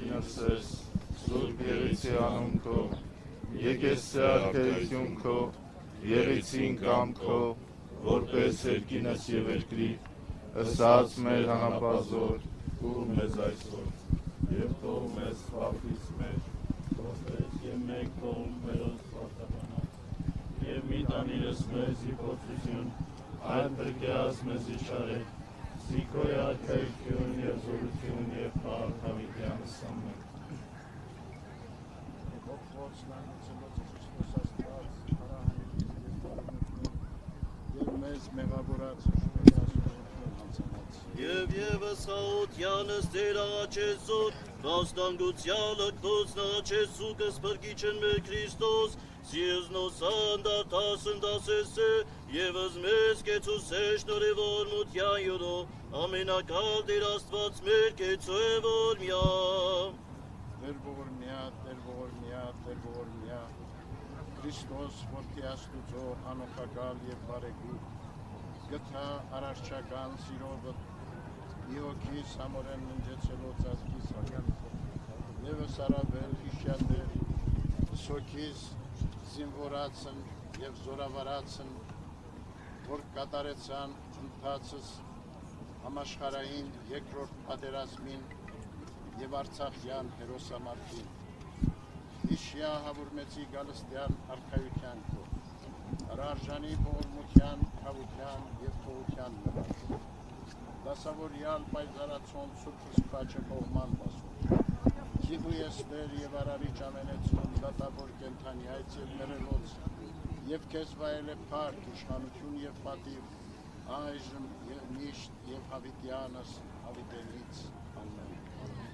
Սուրբ Երեցի անուն քո, եկես արքայություն քո, եղեցին կամ քո, որպես երկինս եւ երկրի, ըսած մեր հանապազոր, ու մեզ այսօր, եւ թող մեզ խաբից մեր, ոսպես եւ մեկ թող մերոց պարտականալ, եւ մի տանիրս մեզ իպոծություն, այլ բրկեաս մեզ իշխարեք, Սիկոյ արքայություն եւ զորություն եւ փառք հավիտյանս ամեն։ Եվ մեզ մեղավորած Եվ ևս հաղորդյանս դեր աղաչեսոտ, կաստանգուցյալը կոց նաղաչեսուկս պրկիչն մեր Քրիստոս, Սիեզնոս անդարտասն դասեսը, ևս մեզ կեցուսեշ նորևոր մության յորո, ամենակալ դեր աստված մեր կեցու է որմյա։ Դեր ողորմյա, Քրիստոս որդի աստուծո անոխակալ և բարեգուտ, գթա արարչական սիրովը, իոքիս համորեն ննջեցելով ծածկիս հագան, ևս արավել հիշյադեր, սոքիս զինվորացն և զորավարացն, որ կատարեցան ընթացս համաշխարհային երկրորդ պատերազմին և Արցախյան հերոսամարտին, Հիշյա հավուրմեցի գալստյան արքայության քո, հրարժանի ողորմության, հավության և փողության նվար, դասավորյալ պայծառացոն սուրբ սպաչը կողման բասում, Քիղու եսներ և արարիչ ամենեցուն դատավոր կենթանի այց և մերելոց, և քեզ վայել է փառք, իշխանություն և պատիվ, այժմ և միշտ և հավիտյանս հավիտենից ամեն։